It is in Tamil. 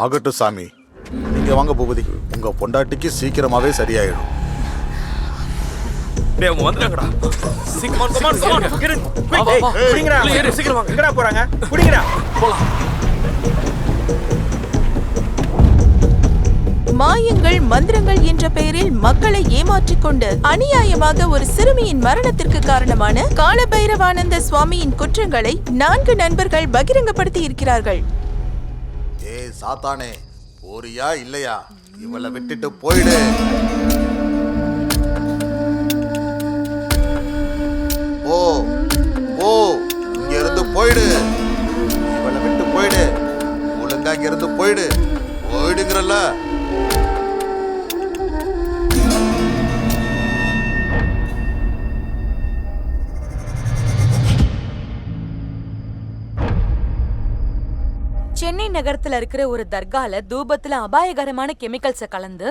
ஆகட்டும் சாமி. நீங்க வாங்க பூபதி, உங்க பொண்டாட்டிக்கு சீக்கிரமாவே சரியாயிடும். டேய் வந்துங்கடா. சீக்கிரம் புடிங்கடா. சீக்கிரம் வாங்க. எங்கடா போறாங்க? புடிங்கடா. போலாம். மாயங்கள் மந்திரங்கள் என்ற பெயரில் மக்களை ஏமாற்றிக் கொண்டு அநியாயமாக ஒரு சிறுமியின் மரணத்திற்கு காரணமான காலபைரவானந்த சுவாமியின் குற்றங்களை 4 நண்பர்கள் பகிரங்கப்படுத்தி இருக்கிறார்கள். ஏய் சாத்தானே, போறியா இல்லையா? இவளை விட்டுட்டு போயிடு. ஓ ஓ, இங்க இருந்து போயிடு. இவளை விட்டு போயிடு. ஒழுங்கா இங்க இருந்து போயிடு. போயிடுங்கிறல்ல. சென்னை நகரத்துல இருக்கிற ஒரு தர்கால தூபத்துல அபாயகரமான கெமிக்கல்ஸ கலந்து